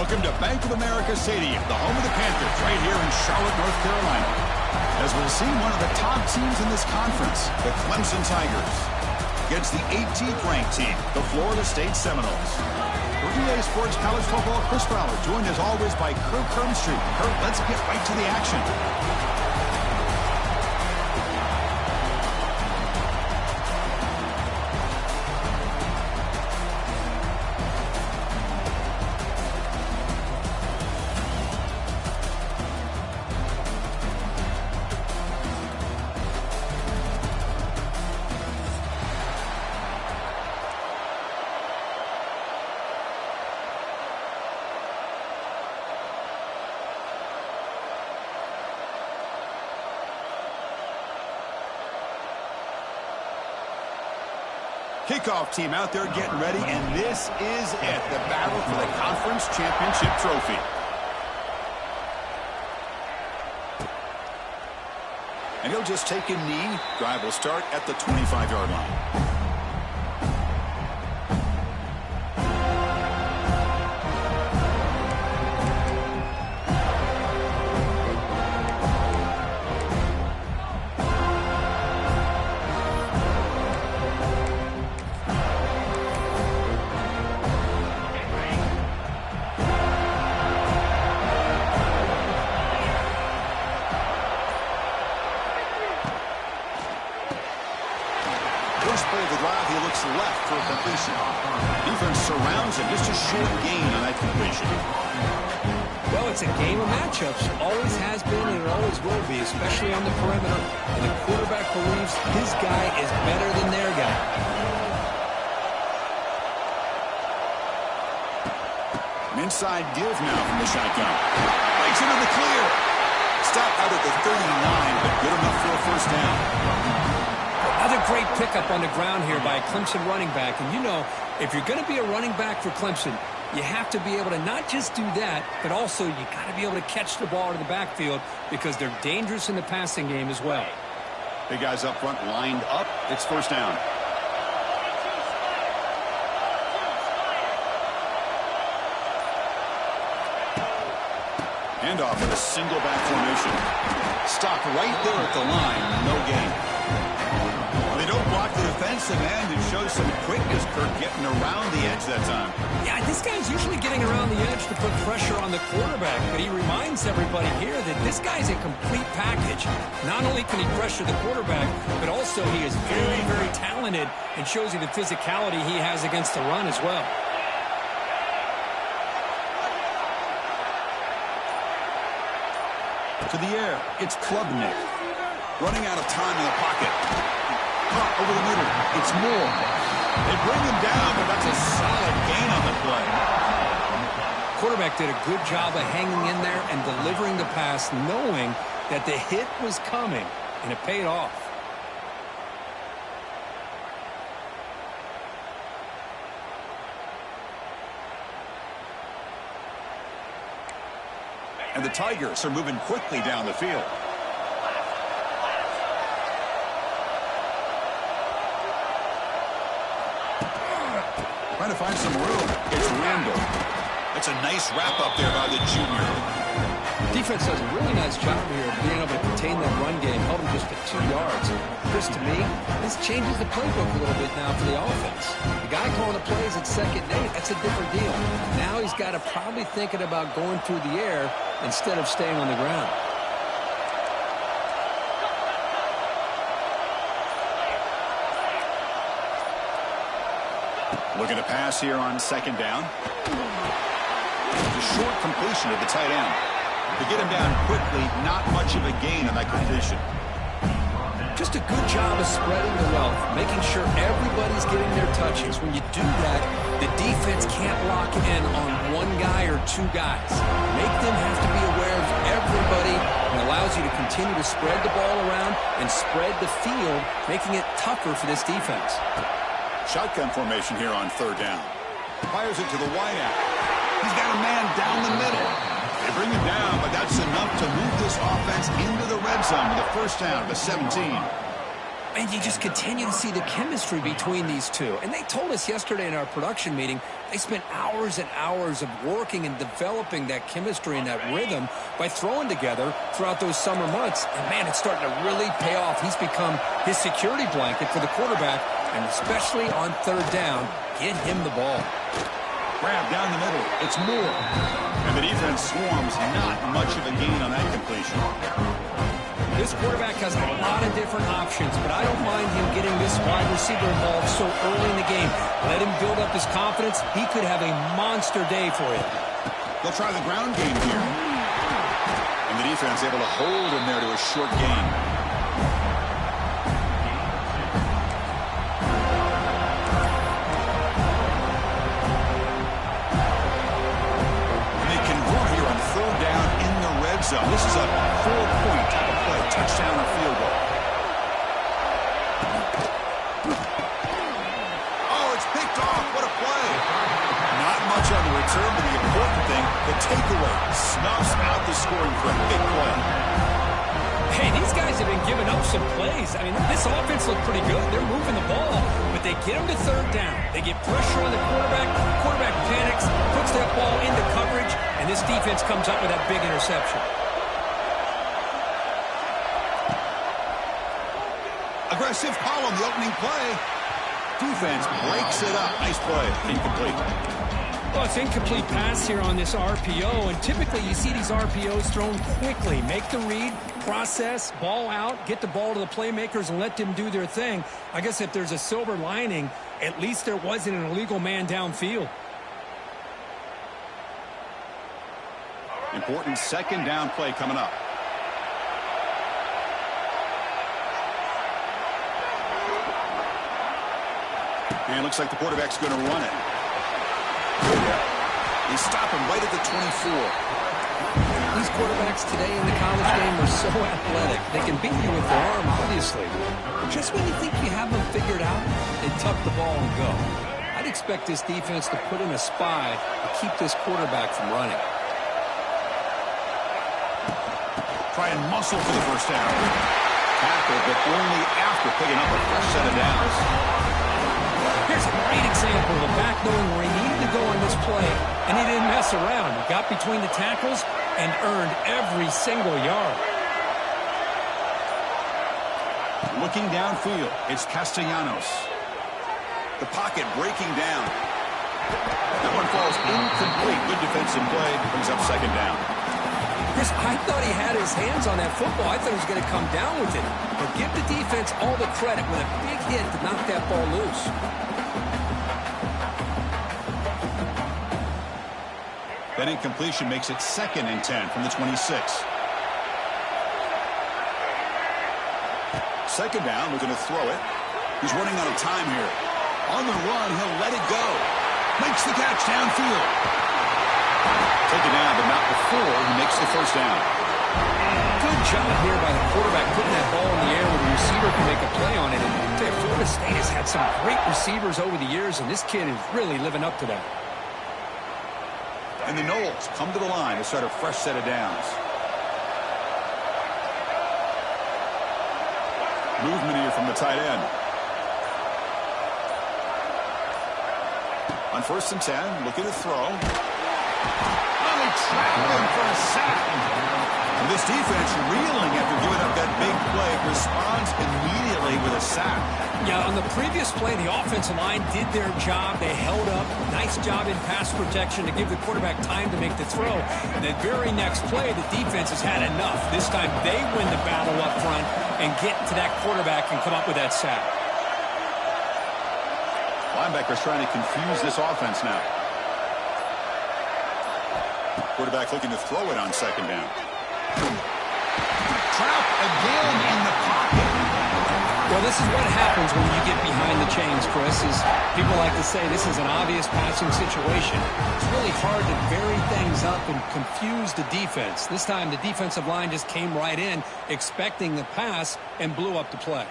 Welcome to Bank of America Stadium, the home of the Panthers, right here in Charlotte, North Carolina. As we'll see one of the top teams in this conference, the Clemson Tigers, against the 18th ranked team, the Florida State Seminoles. For EA Sports College Football, Chris Fowler, joined as always by Kirk Hermstreet. Kirk, let's get right to the action. Kickoff team out there getting ready, and this is it, the battle for the conference championship trophy. And he'll just take a knee. Drive will start at the 25-yard line. First play of the drive, he looks left for a completion. Defense surrounds him. Just a short gain on that completion. Well, it's a game of matchups. Always has been and it always will be, especially on the perimeter. And the quarterback believes his guy is better than their guy. An inside give now from the shotgun. Breaks into the clear. Stop out at the 39, but good enough for a first down. Another great pickup on the ground here by a Clemson running back. And you know, if you're going to be a running back for Clemson, you have to be able to not just do that, but also you got to be able to catch the ball in the backfield because they're dangerous in the passing game as well. Big guys up front lined up. It's first down. Handoff with a single back formation. Stop right there at the line. No gain. They don't block the defensive end and show some quickness, Kirk, getting around the edge that time. Yeah, this guy's usually getting around the edge to put pressure on the quarterback, but he reminds everybody here that this guy's a complete package. Not only can he pressure the quarterback, but also he is very, very talented and shows you the physicality he has against the run as well. To the air, it's Klubnik. Running out of time in the pocket. Caught over the middle. It's Moore. They bring him down, but that's a solid gain on the play. Quarterback did a good job of hanging in there and delivering the pass, knowing that the hit was coming, and it paid off. And the Tigers are moving quickly down the field. Trying to find some room. It's Randall. That's a nice wrap up there by the junior. Defense does a really nice job here of being able to contain that run game, held him just to 2 yards. Chris, to me, this changes the playbook a little bit now for the offense. The guy calling the plays at 2nd and 8, that's a different deal. Now he's got to probably thinking about going through the air instead of staying on the ground. Looking to pass here on 2nd down. The short completion of the tight end. To get him down quickly, not much of a gain on that completion. Just a good job of spreading the wealth, making sure everybody's getting their touches. When you do that, the defense can't lock in on one guy or 2 guys. Make them have to be aware of everybody and allows you to continue to spread the ball around and spread the field, making it tougher for this defense. Shotgun formation here on 3rd down. Fires it to the wideout. He's got a man down the middle. They bring him down, but that's enough to move this offense into the red zone with a first down to 17. And you just continue to see the chemistry between these two. And they told us yesterday in our production meeting, they spent hours and hours of working and developing that chemistry and that rhythm by throwing together throughout those summer months. And, man, it's starting to really pay off. He's become his security blanket for the quarterback, and especially on third down, get him the ball. Grab down the middle. It's Moore. And the defense swarms. Not much of a gain on that completion. This quarterback has a lot of different options, but I don't mind him getting this wide receiver involved so early in the game. Let him build up his confidence. He could have a monster day for you. They'll try the ground game here. And the defense able to hold him there to a short gain. They convert here on third down in the red zone. This is a 4-point type of play, touchdown or field goal. Oh, it's picked off. What a play. Not much on the return, but the important thing, the takeaway, snuffs out the scoring for a big play. Hey, these guys have been giving up some plays. I mean, this offense looked pretty good. They're moving the ball, but they get them to third down. They get pressure on the quarterback. Quarterback panics, puts that ball into coverage, and this defense comes up with that big interception. Aggressive call on the opening play. Defense breaks it up. Nice play. Incomplete. Well, it's incomplete pass here on this RPO, and typically you see these RPOs thrown quickly. Make the read, process, ball out, get the ball to the playmakers, and let them do their thing. I guess if there's a silver lining, at least there wasn't an illegal man downfield. Important second down play coming up. And it looks like the quarterback's going to run it. They stop him right at the 24. These quarterbacks today in the college game are so athletic. They can beat you with their arm, obviously. Just when you think you have them figured out, they tuck the ball and go. I'd expect this defense to put in a spy to keep this quarterback from running. Try and muscle for the first down. Tackle, but only after picking up a fresh set of downs. Here's a great example of a back knowing where he needed to go on this play, and he didn't mess around. He got between the tackles and earned every single yard. Looking downfield, it's Castellanos. The pocket breaking down. That one falls incomplete. Good defensive play. Brings up second down. Chris, I thought he had his hands on that football. I thought he was going to come down with it. But give the defense all the credit with a big hit to knock that ball loose. That incompletion makes it 2nd and 10 from the 26. Second down, looking to throw it. He's running out of time here. On the run, he'll let it go. Makes the catch downfield. Taken down, but not before he makes the first down. Good job here by the quarterback putting that ball in the air where the receiver can make a play on it. And Florida State has had some great receivers over the years, and this kid is really living up to that. And the Noles come to the line to start a fresh set of downs. Movement here from the tight end. On 1st and 10, looking to throw. Oh, they trap him for a sack. And this defense reeling after giving up that big play, responds immediately with a sack. Yeah, on the previous play, the offensive line did their job. They held up. Nice job in pass protection to give the quarterback time to make the throw. And the very next play, the defense has had enough. This time they win the battle up front and get to that quarterback and come up with that sack. Linebackers trying to confuse this offense now. Quarterback looking to throw it on second down. Trap again in the pocket. Well, this is what happens when you get behind the chains, Chris, is people like to say this is an obvious passing situation. It's really hard to vary things up and confuse the defense. This time the defensive line just came right in expecting the pass and blew up the play.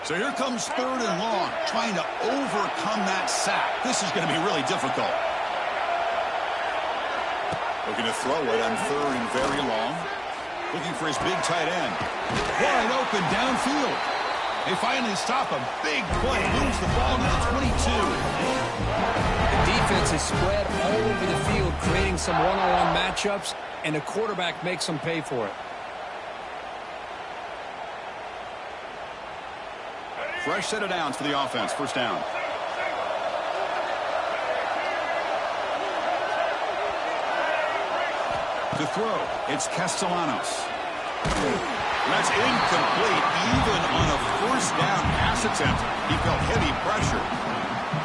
So here comes 3rd and long, trying to overcome that sack. This is going to be really difficult. Looking to throw it on 3rd and very long. Looking for his big tight end. Wide open downfield. They finally stop a big play. Moves the ball to the 22. The defense is spread all over the field, creating some one-on-one matchups, and the quarterback makes them pay for it. Fresh set of downs for the offense. First down. To throw, it's Castellanos. That's incomplete. Even on a first down pass attempt, he felt heavy pressure.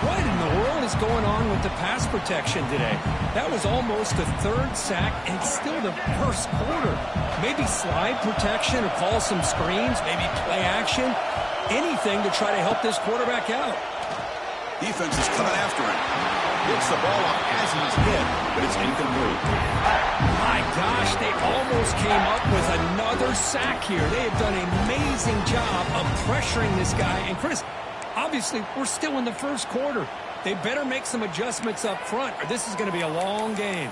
What in the world is going on with the pass protection today? That was almost the third sack, and it's still the first quarter. Maybe slide protection or call some screens, maybe play action. Anything to try to help this quarterback out. Defense is coming after him. Gets the ball off as he's hit, but it's incomplete. My gosh, they almost came up with another sack here. They have done an amazing job of pressuring this guy. And Chris, obviously, we're still in the first quarter. They better make some adjustments up front, or this is going to be a long game.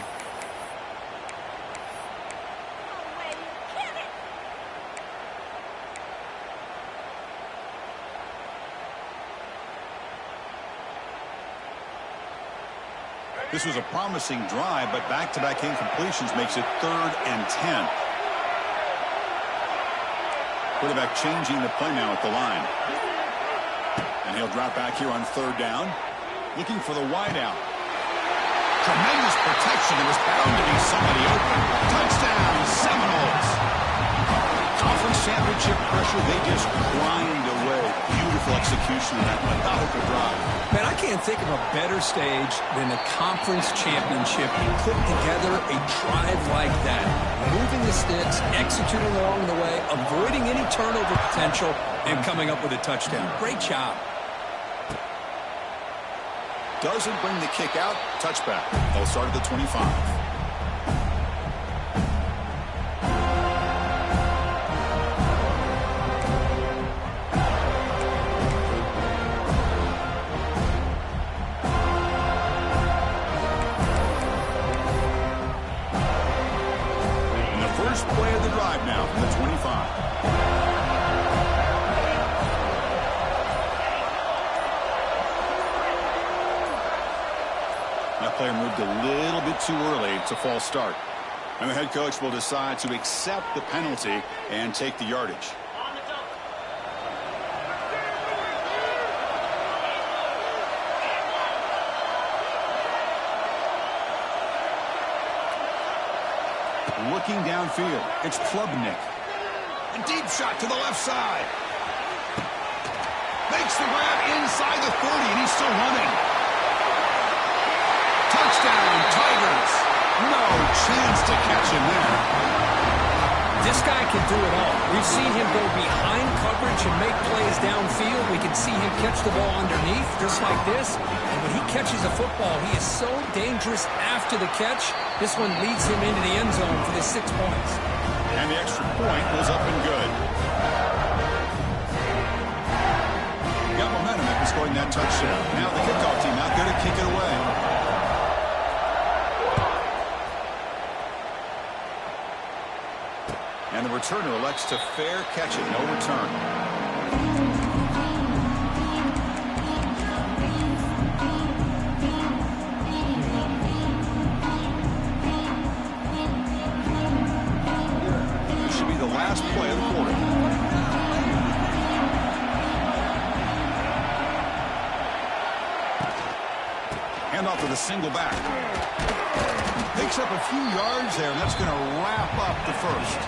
This was a promising drive, but back-to-back incompletions makes it 3rd and 10. Quarterback changing the play now at the line. And he'll drop back here on 3rd down. Looking for the wideout. Tremendous protection. There was bound to be somebody open. Touchdown, Seminoles. Conference championship pressure, they just grind away. Beautiful execution of that methodical drive. Man, I can't think of a better stage than the conference championship. You put together a drive like that. Moving the sticks, executing along the way, avoiding any turnover potential, and coming up with a touchdown. Great job. Doesn't bring the kick out. Touchback. They'll start at the 25. First play of the drive now from the 25. That player moved a little bit too early. It's a false start. And the head coach will decide to accept the penalty and take the yardage. Looking downfield, it's Klubnik. A deep shot to the left side. Makes the grab inside the 30, and he's still running. Touchdown, Tigers. No chance to catch him there. This guy can do it all. We've seen him go behind coverage and make plays downfield. We can see him catch the ball underneath just like this. And when he catches a football, he is so dangerous after the catch. This one leads him into the end zone for the 6 points. And the extra point was up and good. Got momentum after scoring that touchdown. Now the kickoff team out there to kick it away. And the returner elects to fair catch it. No return. Last play of the quarter. Hand off to the single back. Picks up a few yards there, and that's going to wrap up the first.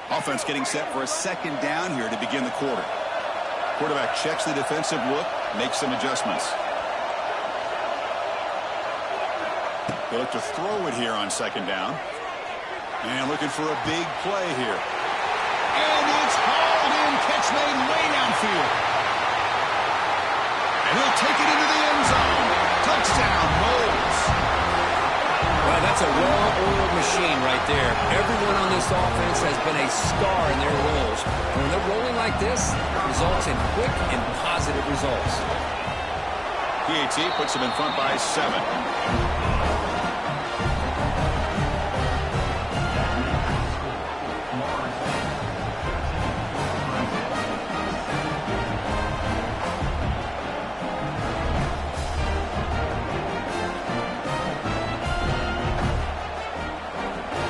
Offense getting set for a 2nd down here to begin the quarter. Quarterback checks the defensive look, makes some adjustments. They look to throw it here on 2nd down. And looking for a big play here. And it's hauled in, catch made way downfield. And he'll take it into the end zone. Touchdown, Moles. Well, that's a well-oiled machine right there. Everyone on this offense has been a star in their roles. And when they're rolling like this, it results in quick and positive results. PAT puts them in front by 7.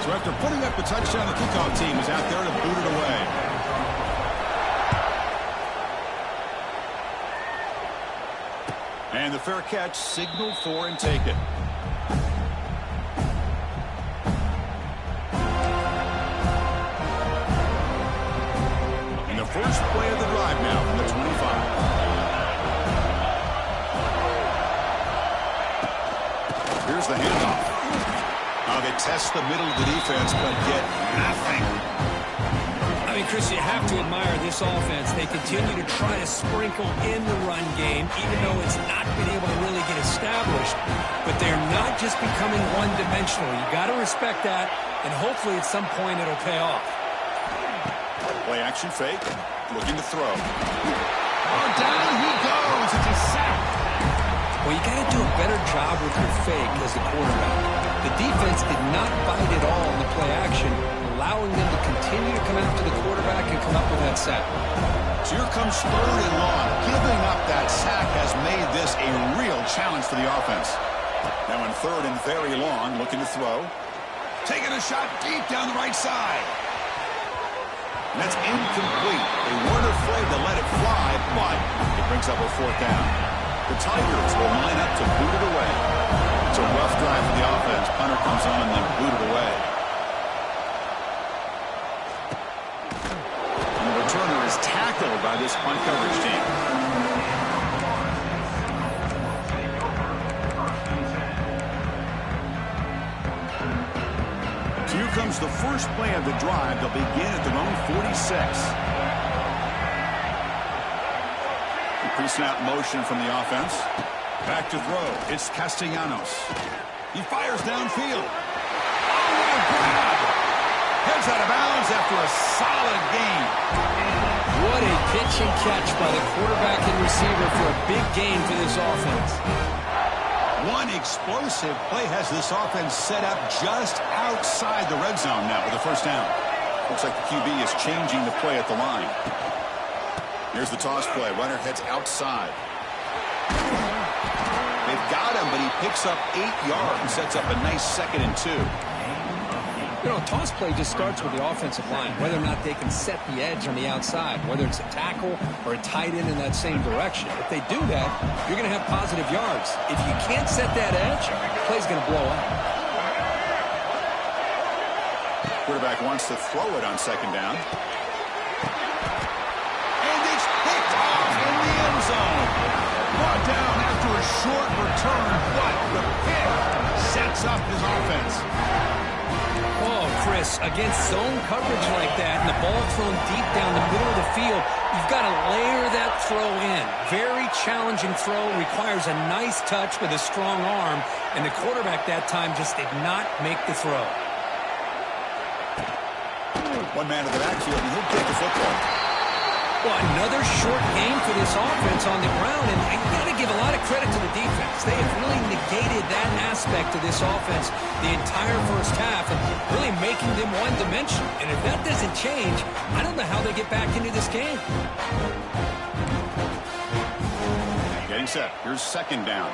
So after putting up the touchdown, the kickoff team is out there to boot it away. And the fair catch signaled for and taken. And the first play of the drive now from the 25. Here's the handoff. They test the middle of the defense, but get nothing. I mean, Chris, you have to admire this offense. They continue to try to sprinkle in the run game, even though it's not been able to really get established. But they're not just becoming one-dimensional. You got to respect that, and hopefully at some point it'll pay off. Play action fake, looking to throw. Oh, down he goes. It's a sack. Well, you got to do a better job with your fake as the quarterback. The defense did not bite at all in the play action, allowing them to continue to come after the quarterback and come up with that sack. So here comes 3rd and long. Giving up that sack has made this a real challenge for the offense. Now in 3rd and very long, looking to throw. Taking a shot deep down the right side. And that's incomplete. They weren't afraid to let it fly, but it brings up a 4th down. The Tigers will line up to boot it away. It's a rough drive for the offense. Punter comes on and then booted away. And the returner is tackled by this punt coverage team. So here comes the first play of the drive. They'll begin at their own 46. Pre-snap motion from the offense. Back to throw. It's Castellanos. He fires downfield. Oh, what a grab! Heads out of bounds after a solid gain. What a pitch and catch by the quarterback and receiver for a big gain for this offense. One explosive play has this offense set up just outside the red zone now with a 1st down. Looks like the QB is changing the play at the line. Here's the toss play. Runner heads outside. They've got him, but he picks up 8 yards and sets up a nice 2nd and 2. You know, a toss play just starts with the offensive line, whether or not they can set the edge on the outside, whether it's a tackle or a tight end in that same direction. If they do that, you're going to have positive yards. If you can't set that edge, the play's going to blow up. Quarterback wants to throw it on 2nd down. Brought down after a short return, but the pick sets up his offense. Oh, Chris, against zone coverage like that and the ball thrown deep down the middle of the field, you've got to layer that throw in. Very challenging throw, requires a nice touch with a strong arm, and the quarterback that time just did not make the throw. One man to the backfield, and he'll get the football. Well, another short game for this offense on the ground, and you got to give a lot of credit to the defense. They have really negated that aspect of this offense the entire first half and really making them one-dimensional. And if that doesn't change, I don't know how they get back into this game. Getting set. Here's 2nd down.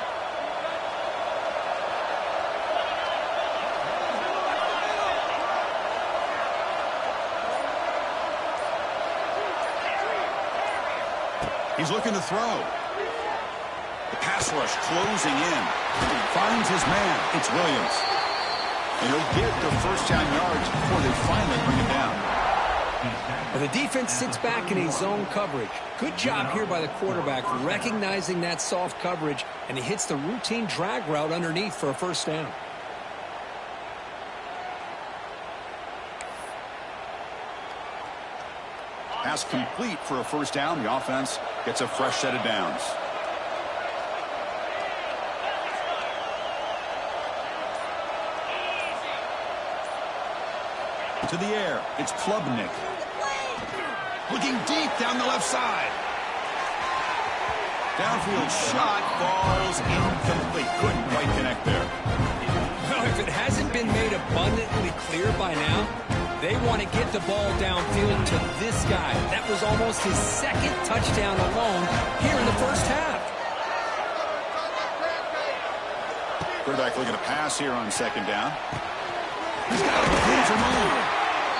He's looking to throw. The pass rush closing in. Finds his man. It's Williams. And he'll get the 1st down yards before they finally bring him down. Well, the defense sits back in a zone coverage. Good job here by the quarterback recognizing that soft coverage, and he hits the routine drag route underneath for a 1st down. Pass complete for a 1st down. The offense gets a fresh set of downs. To the air. It's Klubnik. Looking deep down the left side. Downfield shot falls incomplete. Couldn't quite connect there. Well, if it hasn't been made abundantly clear by now, they want to get the ball downfield to this guy. That was almost his second touchdown alone here in the first half. Quarterback looking to pass here on second down. He's got a clean for move.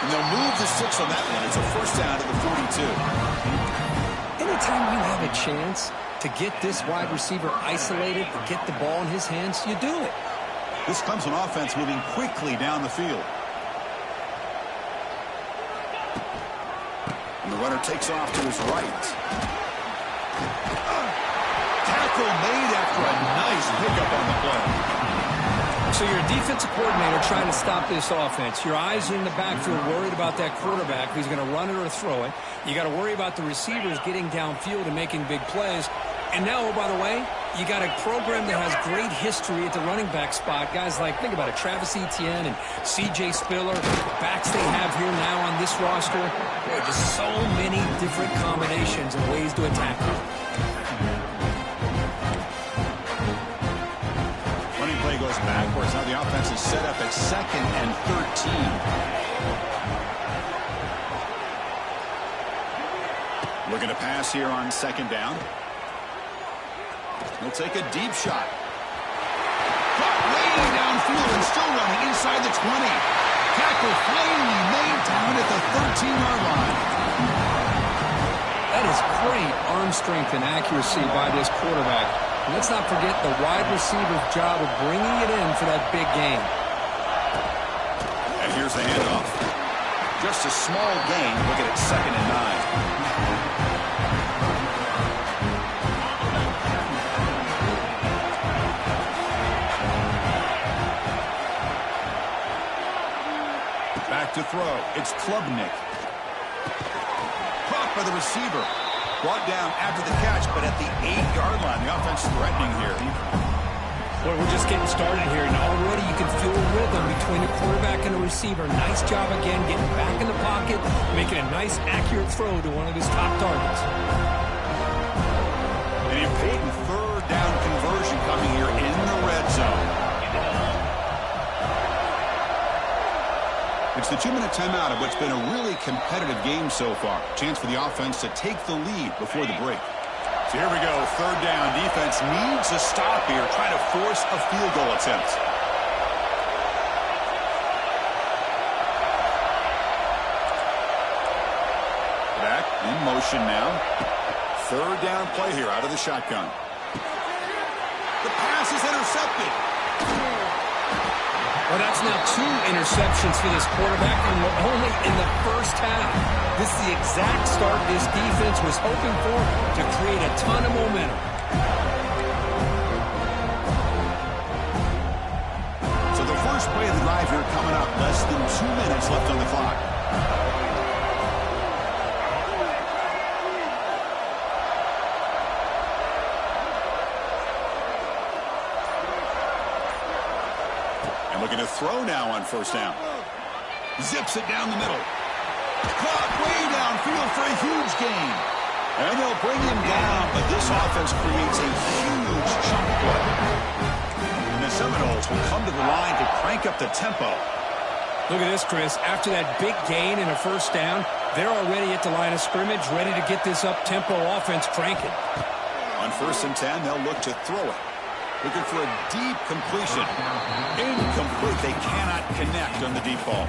And they'll move the 6 on that one. It's a first down to the 42. Anytime you have a chance to get this wide receiver isolated and get the ball in his hands, you do it. This Clemson offense moving quickly down the field. And the runner takes off to his right. Tackle made after a nice pickup on the play. So you're a defensive coordinator trying to stop this offense. Your eyes are in the backfield worried about that quarterback who's going to run it or throw it. You got to worry about the receivers getting downfield and making big plays. And now, oh, by the way, you got a program that has great history at the running back spot. Guys like, think about it, Travis Etienne and C.J. Spiller, backs they have here now on this roster. There are just so many different combinations and ways to attack them. Running play goes backwards. Now the offense is set up at 2nd and 13. Looking to pass here on second down. He'll take a deep shot. Caught way downfield and still running inside the 20. Tackle plainly made down at the 13-yard line. That is great arm strength and accuracy by this quarterback. And let's not forget the wide receiver's job of bringing it in for that big game. And here's the handoff. Just a small gain. Look at it, 2nd and 9. Back to throw. It's Klubnik. Caught by the receiver. Brought down after the catch, but at the 8-yard line. The offense threatening here. Boy, we're just getting started here, and already you can feel a rhythm between the quarterback and the receiver. Nice job again getting back in the pocket, making a nice, accurate throw to one of his top targets. An important 3rd down conversion coming here in the red zone. It's the 2-minute timeout of what's been a really competitive game so far. Chance for the offense to take the lead before the break. So here we go, 3rd down. Defense needs a stop here, trying to force a field goal attempt. Back in motion now. 3rd down play here out of the shotgun. The pass is intercepted. Well, that's now 2 interceptions for this quarterback, and we're only in the first half. This is the exact start this defense was hoping for to create a ton of momentum. So the first play of the drive here coming up. Less than 2 minutes left on the clock. Looking to throw now on first down. Zips it down the middle. Caught way downfield for a huge gain. And they'll bring him down, but this offense creates a huge chunk play. And the Seminoles will come to the line to crank up the tempo. Look at this, Chris. After that big gain and a first down, they're already at the line of scrimmage, ready to get this up-tempo offense cranking. On 1st and 10, they'll look to throw it. Looking for a deep completion. Incomplete. They cannot connect on the deep ball.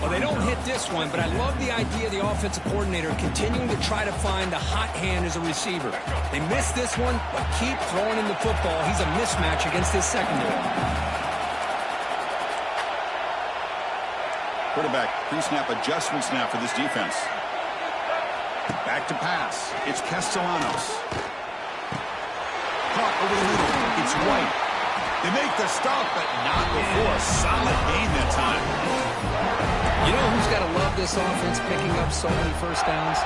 Well, they don't hit this one, but I love the idea of the offensive coordinator continuing to try to find a hot hand as a receiver. They missed this one, but keep throwing him the football. He's a mismatch against his secondary. Quarterback pre-snap adjustments now for this defense. Back to pass. It's Castellanos. Caught over the middle. It's White. They make the stop, but not before a solid gain that time. You know who's got to love this offense picking up so many first downs?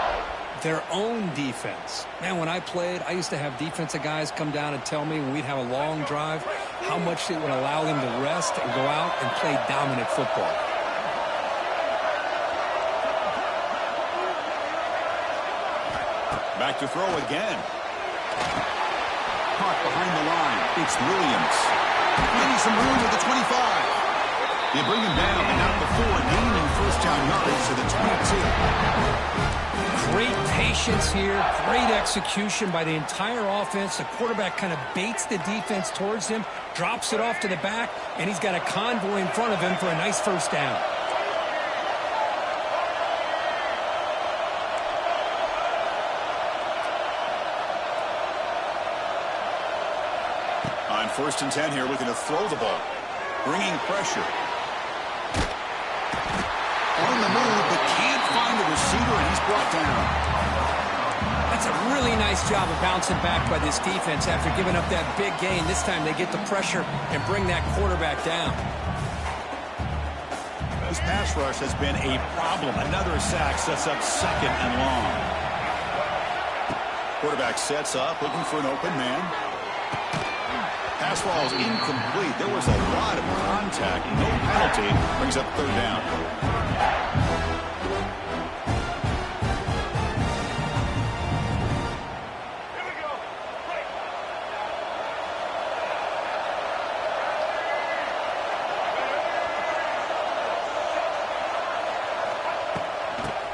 Their own defense. Man, when I played, I used to have defensive guys come down and tell me when we'd have a long drive how much it would allow them to rest and go out and play dominant football. Back to throw again. Caught behind the line. It's Williams. Finding some room at the 25. They bring him down, and not before gaining first down yards to the 22. Great patience here. Great execution by the entire offense. The quarterback kind of baits the defense towards him, drops it off to the back, and he's got a convoy in front of him for a nice first down. On 1st and 10 here, looking to throw the ball. Bringing pressure. On the move, but can't find the receiver, and he's brought down. That's a really nice job of bouncing back by this defense after giving up that big gain. This time they get the pressure and bring that quarterback down. This pass rush has been a problem. Another sack sets up 2nd and long. Quarterback sets up, looking for an open man. Pass ball is incomplete. There was a lot of contact. No penalty. Brings up 3rd down.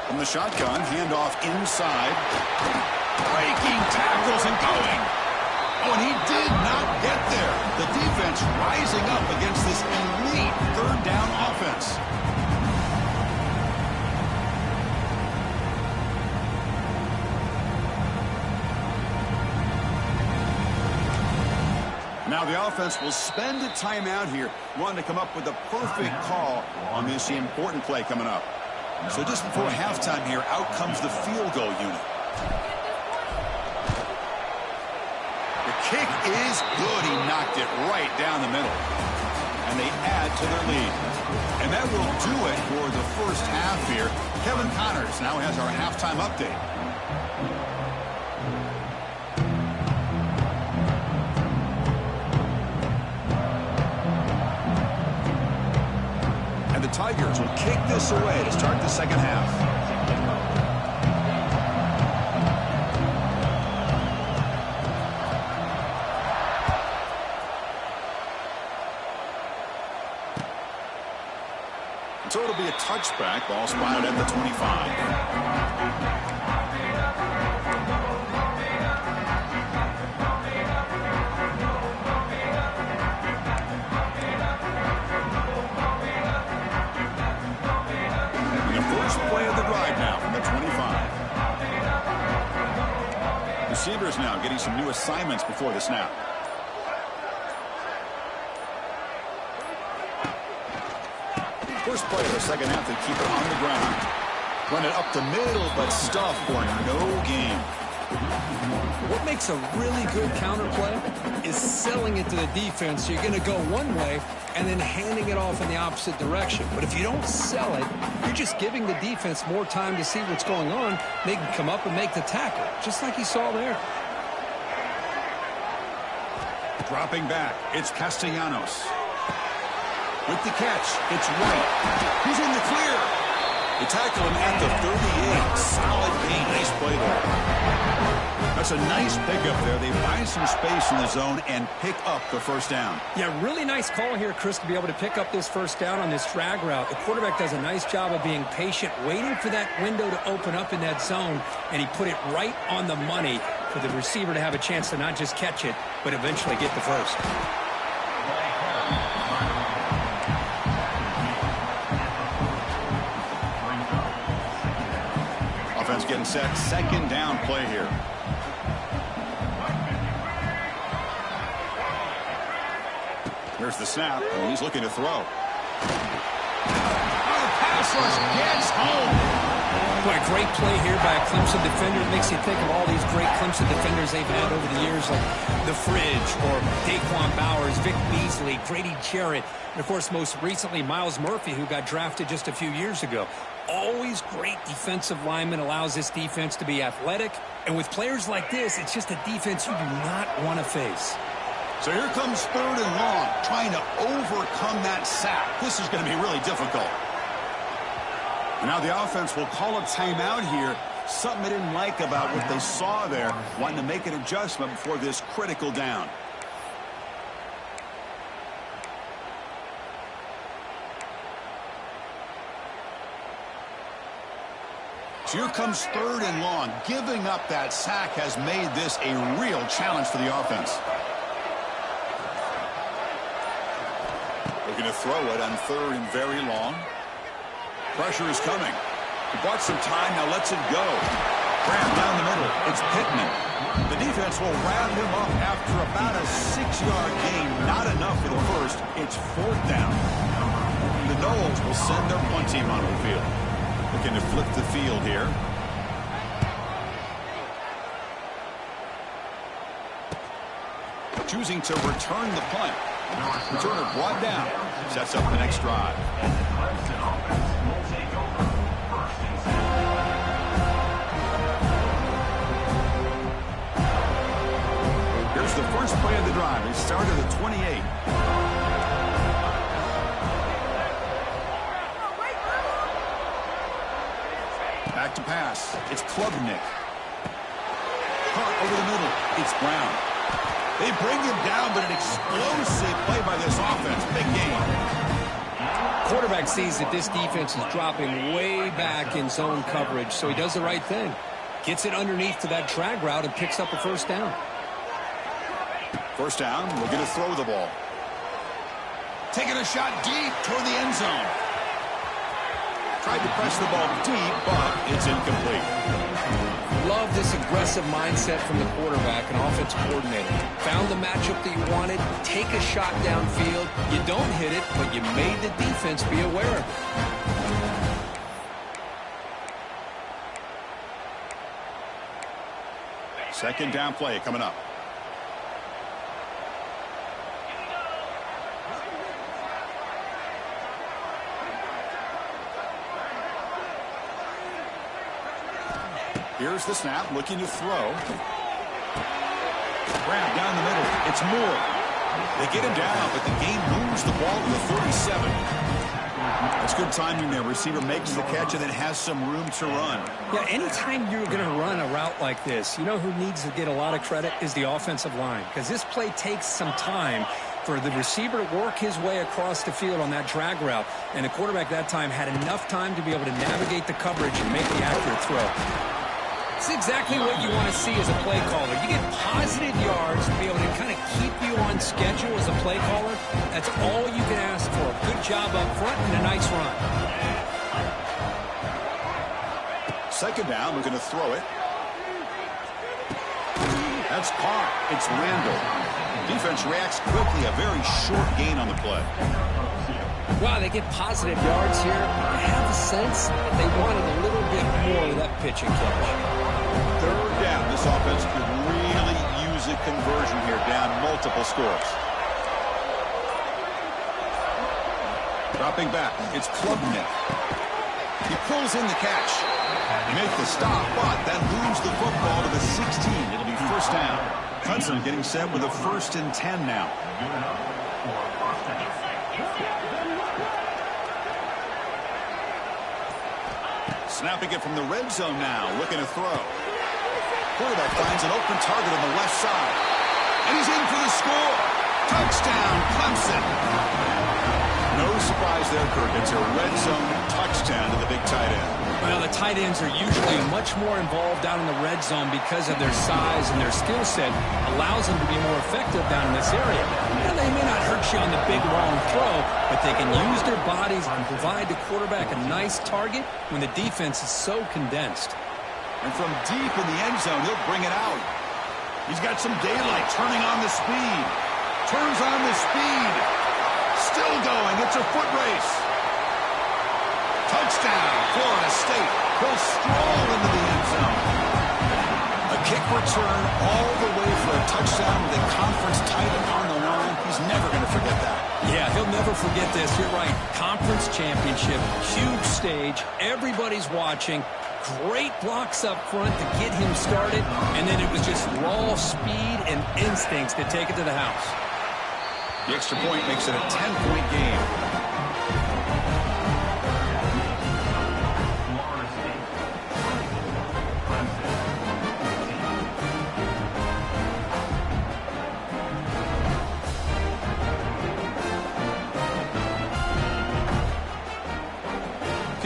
From the shotgun, handoff inside. Breaking tackles and going. Oh, and he did not get there. The defense rising up against this elite 3rd down offense. Now the offense will spend a timeout here, wanting to come up with the perfect call on this important play coming up. So just before halftime here, out comes the field goal unit. The kick is good. He knocked it right down the middle. And they add to their lead. And that will do it for the first half here. Kevin Connors now has our halftime update. And the Tigers will kick this away to start the second half. So it'll be a touchback. Ball spotted at the 25. And the first play of the drive now from the 25. Receivers now getting some new assignments before the snap. First play of the second half, they keep it on the ground. Run it up the middle, but stuff for no gain. What makes a really good counter play is selling it to the defense. So you're going to go one way and then handing it off in the opposite direction. But if you don't sell it, you're just giving the defense more time to see what's going on. They can come up and make the tackle, just like you saw there. Dropping back, it's Castellanos. With the catch, it's White. He's in the clear. They tackle him at the 38. Solid gain. Nice play there. That's a nice pickup there. They find some space in the zone and pick up the first down. Yeah, really nice call here, Chris, to be able to pick up this first down on this drag route. The quarterback does a nice job of being patient, waiting for that window to open up in that zone, and he put it right on the money for the receiver to have a chance to not just catch it, but eventually get the first. Offense getting set. Second down play here. Here's the snap, and he's looking to throw. Oh, pass rush gets home. Boy, great play here by a Clemson defender. It makes you think of all these great Clemson defenders they've had over the years, like The Fridge or Daquan Bowers, Vic Beasley, Grady Jarrett, and, of course, most recently, Myles Murphy, who got drafted just a few years ago. Always great defensive lineman, allows this defense to be athletic. And with players like this, it's just a defense you do not want to face. So here comes third and long, trying to overcome that sack. This is going to be really difficult. And now the offense will call a timeout here Something they didn't like about what they saw there, wanting to make an adjustment before this critical down. So here comes 3rd and long. Giving up that sack has made this a real challenge for the offense. Looking to throw it on 3rd and very long. Pressure is coming. He bought some time, now lets it go. Graham down the middle. It's Pittman. The defense will round him up after about a 6-yard gain. Not enough for the first. It's 4th down. The Noles will send their punt team onto the field. Looking to flip the field here. Choosing to return the punt. Returner brought down. Sets up the next drive. Here's the first play of the drive. He started at 28. Back to pass. It's Klubnik. Caught over the middle. It's Brown. They bring him down, but an explosive play by this offense. Big game. Quarterback sees that this defense is dropping way back in zone coverage, so he does the right thing. Gets it underneath to that drag route and picks up a 1st down. 1st down, we're going to throw the ball. Taking a shot deep toward the end zone. Tried to press the ball deep, but it's incomplete. Love this aggressive mindset from the quarterback and offensive coordinator. Found the matchup that you wanted, take a shot downfield. You don't hit it, but you made the defense be aware of it. 2nd down play coming up. Here's the snap, looking to throw. Grab down the middle. It's Moore. They get him down, but the game moves the ball to the 37. That's good timing there. Receiver makes the catch and then has some room to run. Yeah, anytime you're going to run a route like this, you know who needs to get a lot of credit is the offensive line, because this play takes some time for the receiver to work his way across the field on that drag route, and the quarterback that time had enough time to be able to navigate the coverage and make the accurate throw. It's exactly what you want to see as a play caller. You get positive yards to be able to kind of keep you on schedule as a play caller. That's all you can ask for. Good job up front and a nice run. 2nd down, we're going to throw it. That's caught. It's Randall. Defense reacts quickly. A very short gain on the play. Wow, they get positive yards here. I have a sense that they wanted a little bit more of that pitch and catch. 3rd down. This offense could really use a conversion here, down multiple scores. Dropping back, it's Klubnik. He pulls in the catch. He makes the stop, but then moves the football to the 16. It'll be 1st down. Clemson getting set with a 1st and 10 now. Snapping it from the red zone now, looking to throw. Quarterback finds an open target on the left side. And he's in for the score. Touchdown, Clemson. No surprise there, Kirk. It's a red zone touchdown to the big tight end. Well, the tight ends are usually much more involved down in the red zone because of their size and their skill set allows them to be more effective down in this area. Now, they may not hurt you on the big, long throw, but they can use their bodies and provide the quarterback a nice target when the defense is so condensed. And from deep in the end zone, he'll bring it out. He's got some daylight, turning on the speed. Turns on the speed. Still going. It's a foot race. Touchdown, Florida State. He'll stroll into the end zone. A kick return all the way for a touchdown with a conference title on the line. He's never going to forget that. Yeah, he'll never forget this. You're right. Conference championship, huge stage. Everybody's watching. Great blocks up front to get him started. And then it was just raw speed and instincts to take it to the house. The extra point makes it a 10-point game.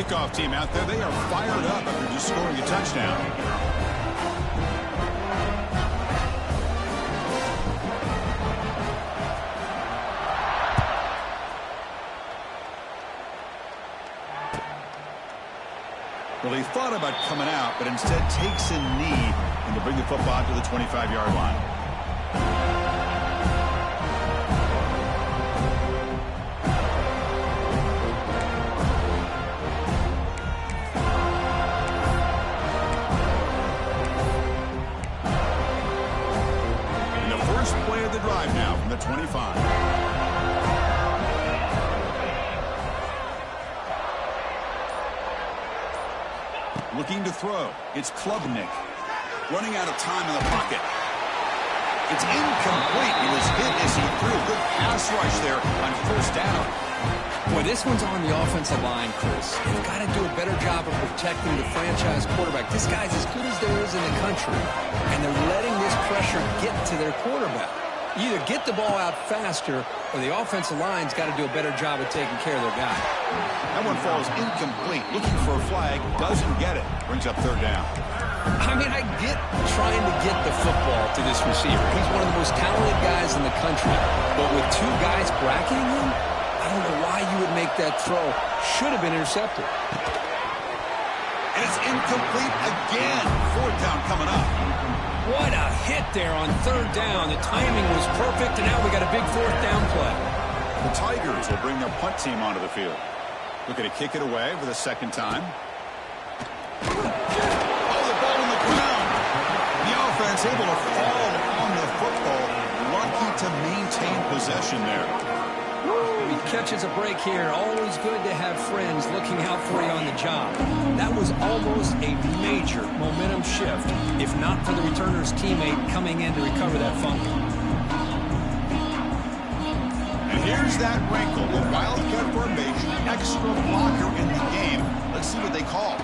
kickoff team out there. They are fired up after just scoring a touchdown. Well, he thought about coming out, but instead takes a knee and to bring the football to the 25-yard line. And the first play of the drive now from the 25. Looking to throw. It's Klubnik. Running out of time in the pocket. It's incomplete. He was hit as he threw. Good pass rush there on first down. Boy, this one's on the offensive line, Chris. They've got to do a better job of protecting the franchise quarterback. This guy's as good as there is in the country, and they're letting this pressure get to their quarterback. You either get the ball out faster, or the offensive line's got to do a better job of taking care of their guy. That one falls incomplete. Looking for a flag. Doesn't get it. Brings up third down. I mean, I get trying to get the football to this receiver. He's one of the most talented guys in the country. But with two guys bracketing him, I don't know why you would make that throw. Should have been intercepted. And it's incomplete again. Fourth down coming up. What a hit there on third down. The timing was perfect, and now we got a big fourth down play. The Tigers will bring their punt team onto the field. Looking to kick it away for the second time. Oh, the ball on the ground. The offense able to fall on the football. Lucky to maintain possession there. He catches a break here. Always good to have friends looking out for you on the job. That was almost a major momentum shift, if not for the returner's teammate coming in to recover that fumble. And here's that wrinkle, the Wildcat formation, extra blocker in the game. Let's see what they call.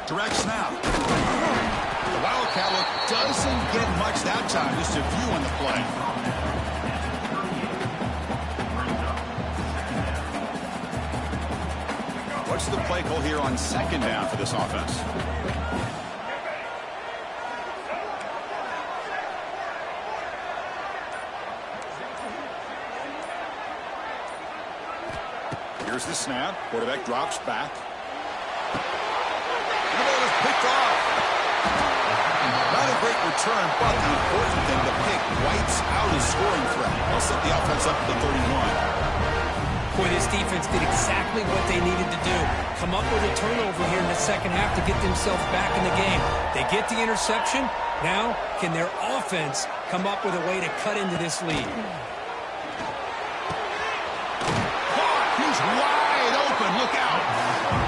Direct snap. The Wildcat look doesn't get much that time, just a few on the play. What's the play call here on second down for this offense? Here's the snap. Quarterback drops back. And the ball is picked off. Not a great return, but the important thing, the pick wipes out his scoring threat. They'll set the offense up at the 31. Boy, this defense did exactly what they needed to do. Come up with a turnover here in the second half to get themselves back in the game. They get the interception. Now, can their offense come up with a way to cut into this lead? He's wide open. Look out.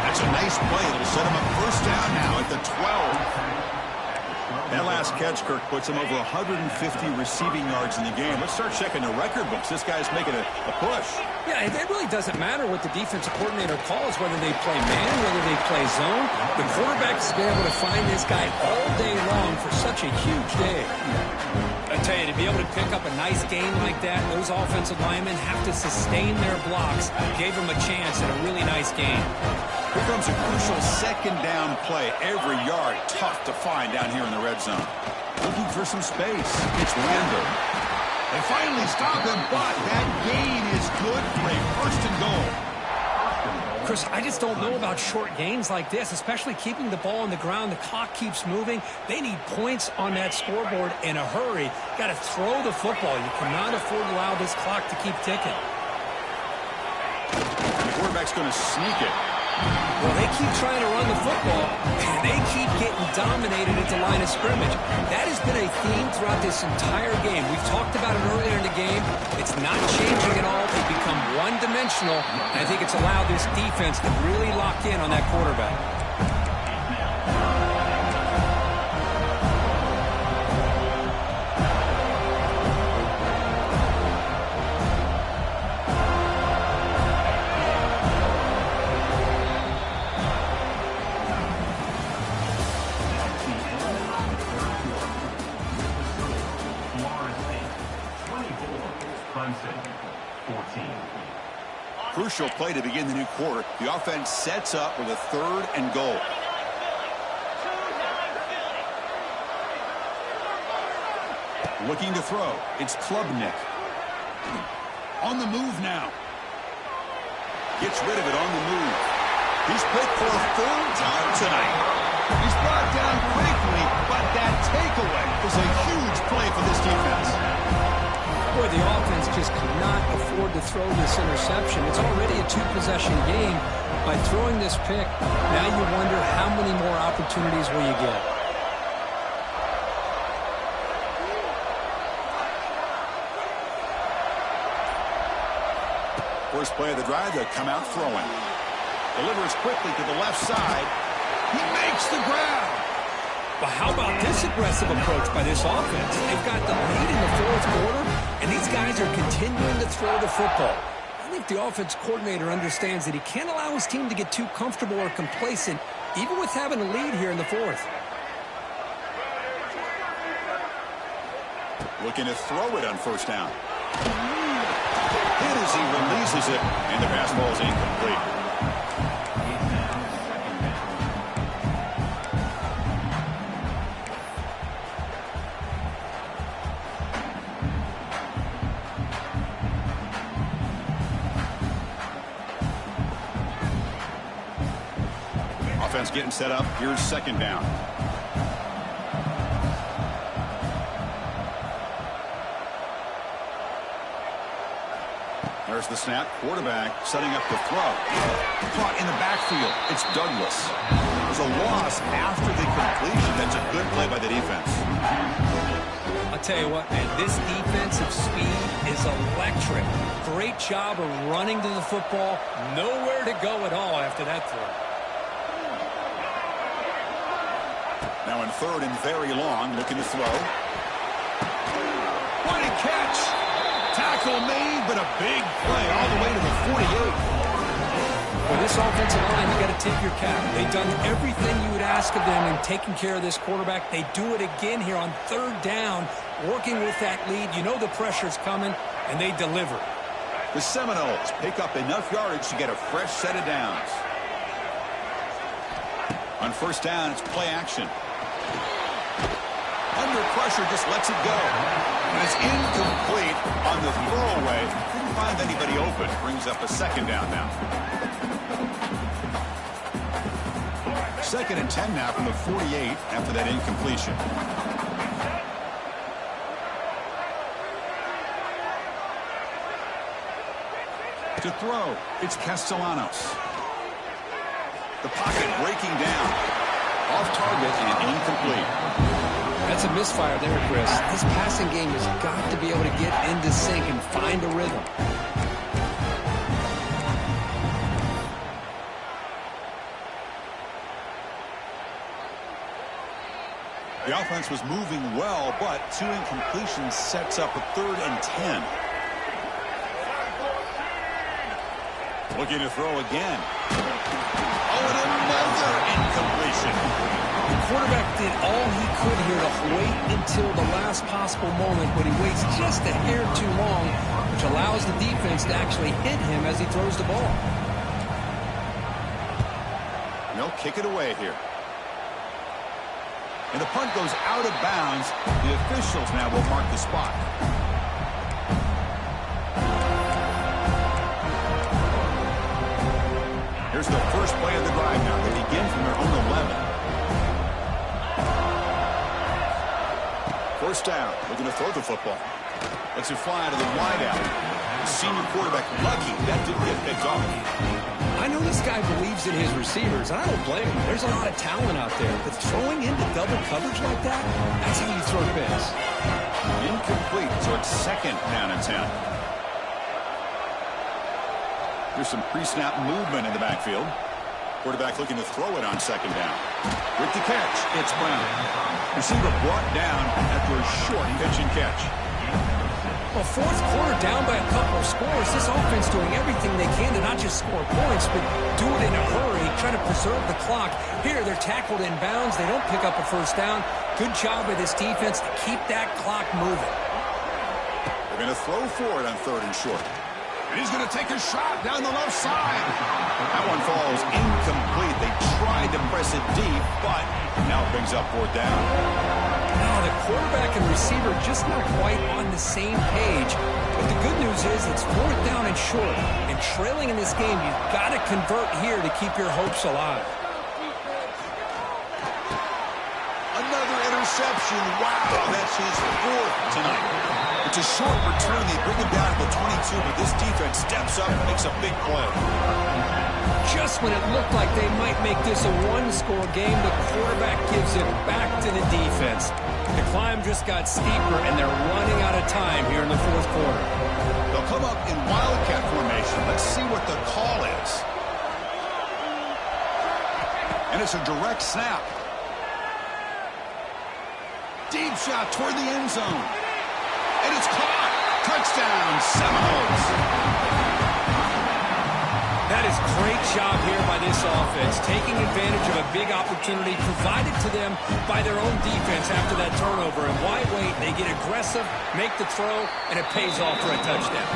That's a nice play. It'll set him up first down now at the 12. That last catch, Kirk, puts him over 150 receiving yards in the game. Let's start checking the record books. This guy's making a push. Yeah, it really doesn't matter what the defensive coordinator calls, whether they play man, whether they play zone. The quarterback's been able to find this guy all day long for such a huge day. I tell you, to be able to pick up a nice game like that, those offensive linemen have to sustain their blocks. Gave them a chance in a really nice game. Here comes a crucial second down play. Every yard tough to find down here in the red zone. Looking for some space. It's Randall. They finally stop him, but that gain is good for a first and goal. Chris, I just don't know about short gains like this, especially keeping the ball on the ground. The clock keeps moving. They need points on that scoreboard in a hurry. Got to throw the football. You cannot afford to allow this clock to keep ticking. The quarterback's going to sneak it. Well, they keep trying to run the football, and they keep getting dominated at the line of scrimmage. That has been a theme throughout this entire game. We've talked about it earlier in the game. It's not changing at all. They've become one-dimensional, and I think it's allowed this defense to really lock in on that quarterback. Crucial play to begin the new quarter. The offense sets up with a 3rd and goal. Looking to throw. It's Klubnik. On the move now. Gets rid of it on the move. He's picked for a 3rd time tonight. He's brought down quickly, but that takeaway is a huge play for this defense. Boy, the offense just could not afford to throw this interception. It's already a 2-possession game. By throwing this pick, now you wonder how many more opportunities will you get. First play of the drive, they'll come out throwing. Delivers quickly to the left side. He makes the grab. Well, how about this aggressive approach by this offense? They've got the lead in the 4th quarter, and these guys are continuing to throw the football. I think the offense coordinator understands that he can't allow his team to get too comfortable or complacent, even with having a lead here in the 4th. Looking to throw it on first down. Hit as he releases it, and the pass ball is incomplete. Offense getting set up. Here's 2nd down. There's the snap. Quarterback setting up the throw. Caught in the backfield. It's Douglas. There's a loss after the completion. That's a good play by the defense. I'll tell you what, man, this defensive speed is electric. Great job of running to the football. Nowhere to go at all after that throw. Now in 3rd and very long, looking to throw. What a catch! Tackle made, but a big play all the way to the 48. For this offensive line, you got to tip your cap. They've done everything you would ask of them in taking care of this quarterback. They do it again here on 3rd down, working with that lead. You know the pressure's coming, and they deliver. The Seminoles pick up enough yardage to get a fresh set of downs. On first down, it's play action. Under pressure, just lets it go. And it's incomplete on the throwaway. Couldn't find anybody open. Brings up a 2nd down now. 2nd and 10 now from the 48 after that incompletion. To throw, it's Castellanos. The pocket breaking down. Off target and incomplete. That's a misfire there, Chris. This passing game has got to be able to get into sync and find a rhythm. The offense was moving well, but 2 incompletions sets up a 3rd and 10. Looking to throw again. Oh, and another incompletion. The quarterback did all he could here to wait until the last possible moment, but he waits just a hair too long, which allows the defense to actually hit him as he throws the ball. And they'll kick it away here. And the punt goes out of bounds. The officials now will mark the spot. Here's the first play of the drive now. They begin from their own 11. First down, looking to throw the football. Lets it fly to the wideout. The senior quarterback lucky that didn't get picked off. I know this guy believes in his receivers, and I don't blame him. There's a lot of talent out there, but throwing into double coverage like that, that's how you throw picks. Incomplete, so it's 2nd down and 10. There's some pre-snap movement in the backfield. Quarterback looking to throw it on 2nd down. With the catch, it's Brown. Receiver brought down after a short pitch and catch. Well, 4th quarter down by a couple of scores. This offense doing everything they can to not just score points, but do it in a hurry, trying to preserve the clock. Here, they're tackled in bounds. They don't pick up a first down. Good job by this defense to keep that clock moving. They're going to throw for it on 3rd and short. And he's going to take a shot down the left side. That one falls incomplete. They tried to press it deep, but now it brings up 4th down. Now the quarterback and receiver just not quite on the same page. But the good news is it's 4th down and short. And trailing in this game, you've got to convert here to keep your hopes alive. Another interception. Wow, that's his 4th tonight. It's a short return. They bring him down to the 22, but this defense steps up and makes a big play. Just when it looked like they might make this a one-score game, the quarterback gives it back to the defense. The climb just got steeper, and they're running out of time here in the 4th quarter. They'll come up in Wildcat formation. Let's see what the call is. And it's a direct snap. Deep shot toward the end zone. And it's caught. Touchdown, Seminoles. That is great job here by this offense, taking advantage of a big opportunity provided to them by their own defense after that turnover. And why wait? They get aggressive, make the throw, and it pays off for a touchdown.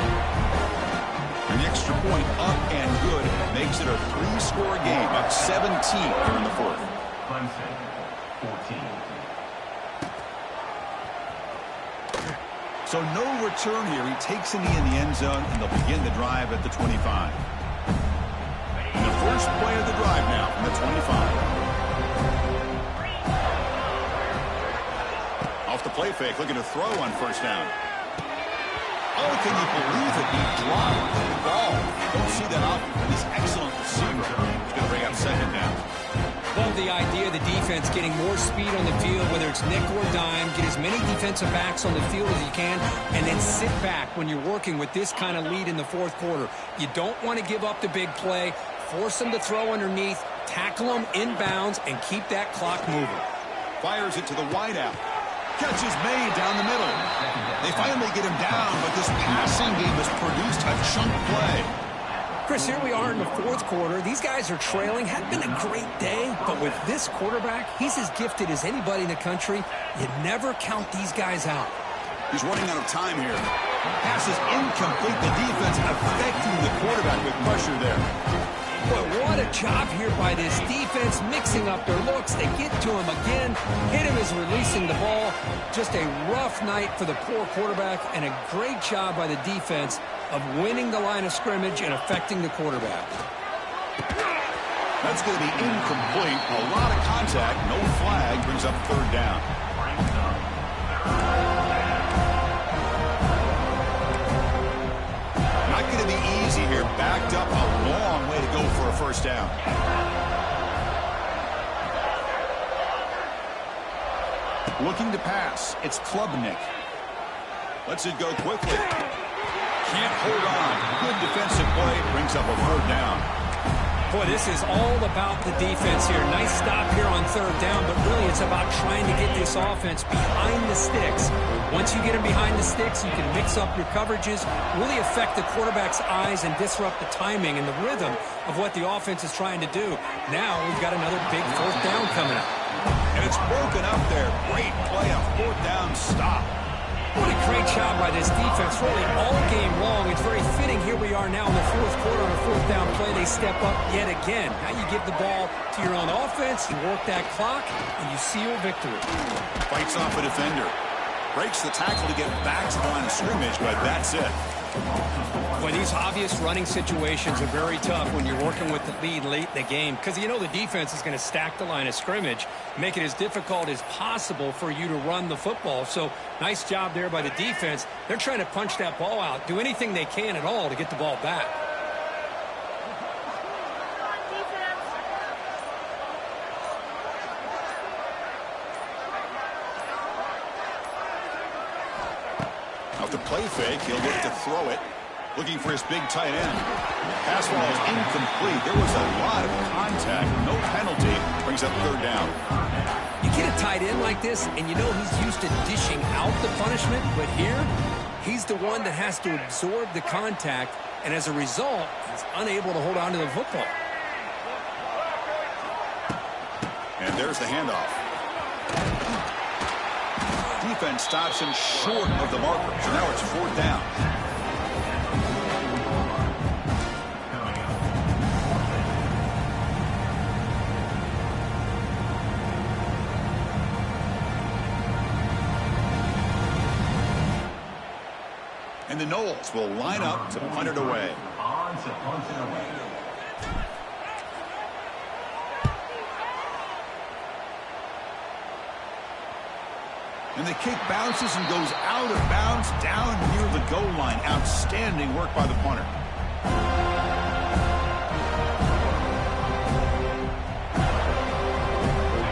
And the extra point up and good makes it a 3-score game, up 17 here in the 4th. Clemson, 14. So no return here. He takes a knee in the end zone, and they'll begin the drive at the 25. And the first play of the drive now from the 25. Off the play fake, looking to throw on 1st down. Oh, can you believe it? He dropped the ball. Don't see that often from this excellent receiver. He's going to bring up 2nd down. Love the idea of the defense getting more speed on the field, whether it's nickel or dime, get as many defensive backs on the field as you can, and then sit back when you're working with this kind of lead in the 4th quarter. You don't want to give up the big play, force them to throw underneath, tackle them inbounds, and keep that clock moving. Fires it to the wideout. Catch is made down the middle. They finally get him down, but this passing game has produced a chunk play. Chris, here we are in the 4th quarter. These guys are trailing. Had been a great day, but with this quarterback, he's as gifted as anybody in the country. You never count these guys out. He's running out of time here. Pass is incomplete. The defense affecting the quarterback with pressure there. Boy, what a job here by this defense, mixing up their looks. They get to him again. Hit him as releasing the ball. Just a rough night for the poor quarterback, and a great job by the defense of winning the line of scrimmage and affecting the quarterback. That's going to be incomplete. A lot of contact. No flag. Brings up 3rd down. Not going to be easy here. Backed up a long way to go for a 1st down. Looking to pass. It's Klubnik. Lets it go quickly. Can't hold on. Good defensive play. Brings up a 4th down. Boy, this is all about the defense here. Nice stop here on 3rd down, but really it's about trying to get this offense behind the sticks. Once you get them behind the sticks, you can mix up your coverages, really affect the quarterback's eyes and disrupt the timing and the rhythm of what the offense is trying to do. Now we've got another big 4th down coming up. And it's broken up there. Great play, a 4th down stop. What a great job by this defense, really all game long. It's very fitting. Here we are now in the 4th quarter on a 4th down play. They step up yet again. Now you give the ball to your own offense, you work that clock, and you seal victory. Fights off a defender. Breaks the tackle to get back to the line of scrimmage, but that's it. Boy, these obvious running situations are very tough when you're working with the lead late in the game, because you know the defense is going to stack the line of scrimmage, make it as difficult as possible for you to run the football. So nice job there by the defense. They're trying to punch that ball out, do anything they can at all to get the ball back. Off the play fake, he'll look to throw it. Looking for his big tight end. Pass ball is incomplete. There was a lot of contact. No penalty. Brings up 3rd down. You get a tight end like this, and you know he's used to dishing out the punishment, but here, he's the one that has to absorb the contact, and as a result, he's unable to hold on to the football. And there's the handoff. Defense stops him short of the marker, so now it's 4th down. And the Noles will line up to punt it away. On to punt it away. And the kick bounces and goes out of bounds down near the goal line. Outstanding work by the punter.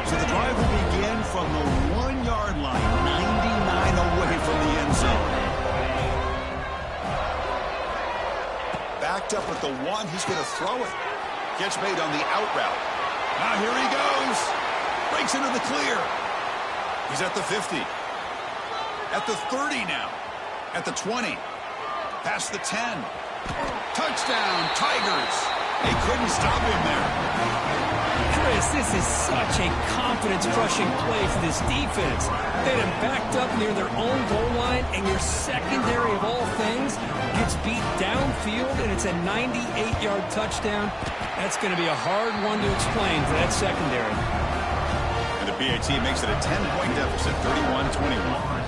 So the drive will begin from the 1-yard line, 99 away from the end zone. Backed up at the 1, he's going to throw it. Catch made on the out route. Now here he goes. Breaks into the clear. He's at the 50. At the 30 now. At the 20. Past the 10. Touchdown, Tigers. They couldn't stop him there. Chris, this is such a confidence-crushing play for this defense. They had him backed up near their own goal line, and your secondary of all things gets beat downfield, and it's a 98-yard touchdown. That's going to be a hard one to explain for that secondary. And the PAT makes it a 10-point deficit, 31-21.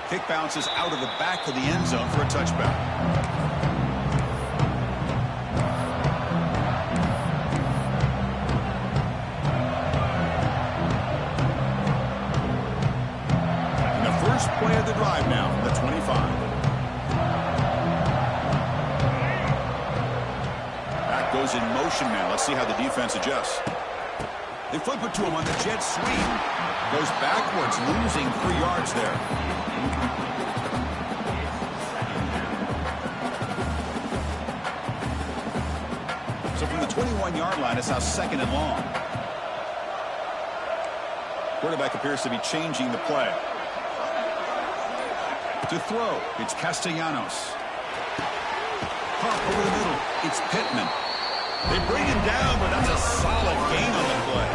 Kick bounces out of the back of the end zone for a touchback. And the first play of the drive now from the 25. Back goes in motion now. Let's see how the defense adjusts. They flip it to him on the jet sweep. Goes backwards, losing 3 yards there. So from the 21-yard line, it's now 2nd and long. Quarterback appears to be changing the play. To throw, it's Castellanos. Pop over the middle, it's Pittman. They bring him down, but that's a solid gain on the play.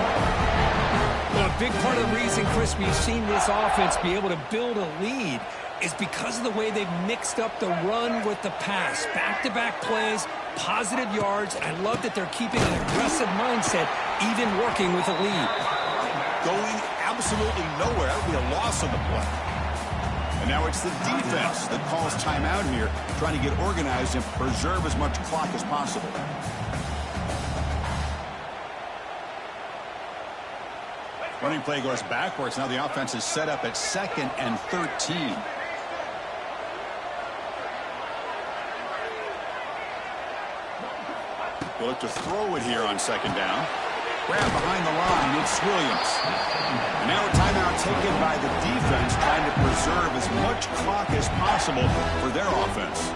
Well, a big part of the reason, Chris, we've seen this offense be able to build a lead is because of the way they've mixed up the run with the pass. Back-to-back plays, positive yards. I love that they're keeping an aggressive mindset, even working with a lead. Going absolutely nowhere. That would be a loss on the play. And now it's the defense that calls timeout here, trying to get organized and preserve as much clock as possible. Running play goes backwards. Now the offense is set up at 2nd and 13. They'll look to throw it here on 2nd down. Grab behind the line. It's Williams. And now a timeout taken by the defense, trying to preserve as much clock as possible for their offense.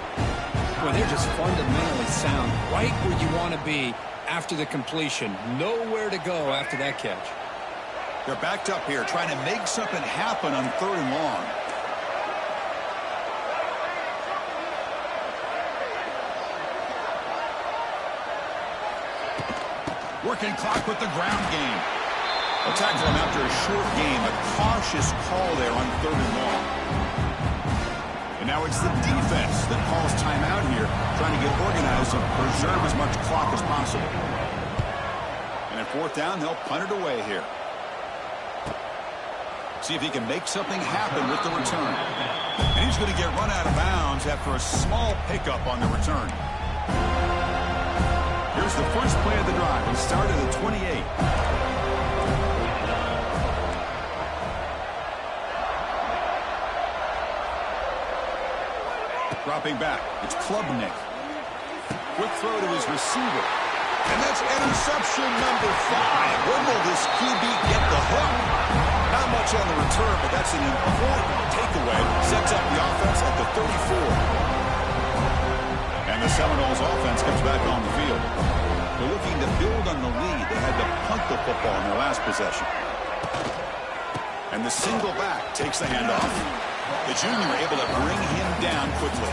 Well, they're just fundamentally sound, right where you want to be after the completion. Nowhere to go after that catch. They're backed up here, trying to make something happen on 3rd and long. Working clock with the ground game. They'll tackle him after a short game. A cautious call there on 3rd and long. And now it's the defense that calls timeout here, trying to get organized and preserve as much clock as possible. And at 4th down, they'll punt it away here. See if he can make something happen with the return. And he's going to get run out of bounds after a small pickup on the return. Here's the first play of the drive. He started at 28. Dropping back, it's Klubnik. Quick throw to his receiver. And that's interception number 5. When will this QB get the hook? Not much on the return, but that's an important takeaway. Sets up the offense at the 34. And the Seminoles offense comes back on the field. They're looking to build on the lead. They had to punt the football in their last possession. And the single back takes the handoff. The junior able to bring him down quickly.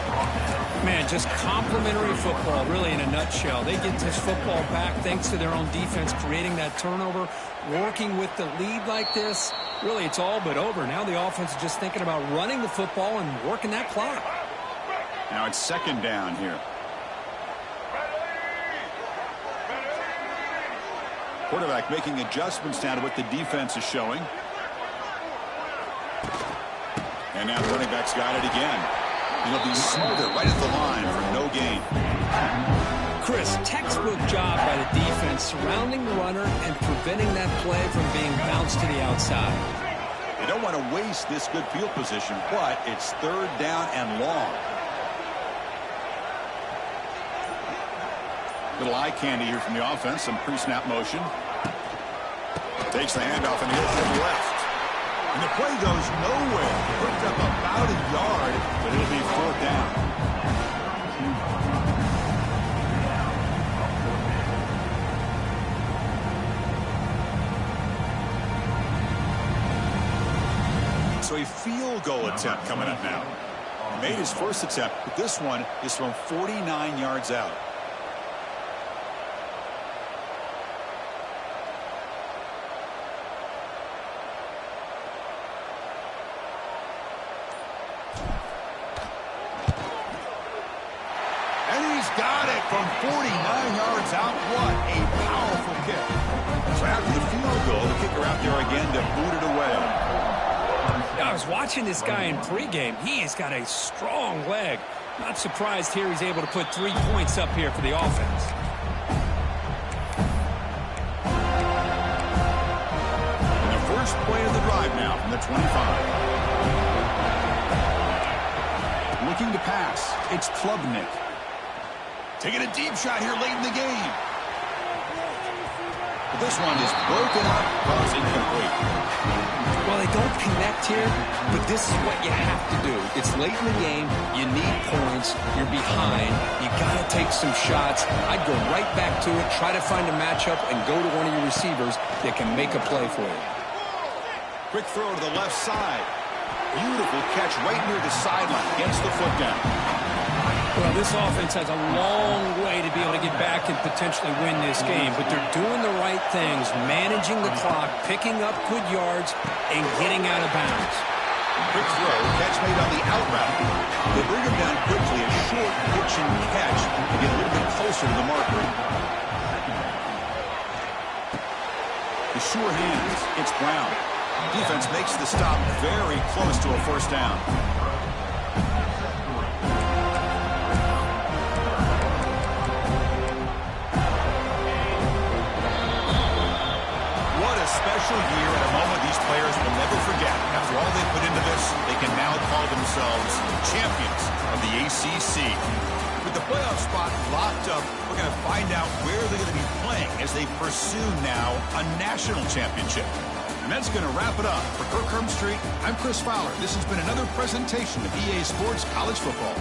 Man, just complimentary football, really, in a nutshell. They get this football back thanks to their own defense, creating that turnover, working with the lead like this. Really, it's all but over. Now the offense is just thinking about running the football and working that clock. Now it's 2nd down here. Quarterback making adjustments down to what the defense is showing. And now the running back's got it again. He'll be smothered right at the line for no gain. Chris, textbook job by the defense surrounding the runner and preventing that play from being bounced to the outside. They don't want to waste this good field position, but it's third down and long. Little eye candy here from the offense. Some pre-snap motion. Takes the handoff and he'll head left. And the play goes nowhere. Picked up about a yard, but it'll be fourth down. So a field goal attempt coming up now. He made his first attempt, but this one is from 49 yards out. Got it from 49 yards out. What a powerful kick. So after the field goal, the kicker out there again to boot it away. I was watching this guy in pregame. He has got a strong leg. Not surprised here he's able to put 3 points up here for the offense. And the first play of the drive now from the 25. Looking to pass. It's Klubnik. Taking a deep shot here late in the game. But this one is broken up, was incomplete. Well, they don't connect here, but this is what you have to do. It's late in the game. You need points. You're behind. You got to take some shots. I'd go right back to it, try to find a matchup, and go to one of your receivers that can make a play for you. Quick throw to the left side. Beautiful catch right near the sideline. Gets the foot down. Well, this offense has a long way to be able to get back and potentially win this game, but they're doing the right things, managing the clock, picking up good yards, and getting out of bounds. Quick throw, catch made on the out route. They bring him down quickly, a short pitch and catch to get a little bit closer to the marker. The sure hands, it's Brown. Defense makes the stop very close to a first down. Special year at a moment these players will never forget. After all they put into this, they can now call themselves champions of the ACC. With the playoff spot locked up, we're going to find out where they're going to be playing as they pursue now a national championship. And that's going to wrap it up. For Kirk Street, I'm Chris Fowler. This has been another presentation of EA Sports College Football.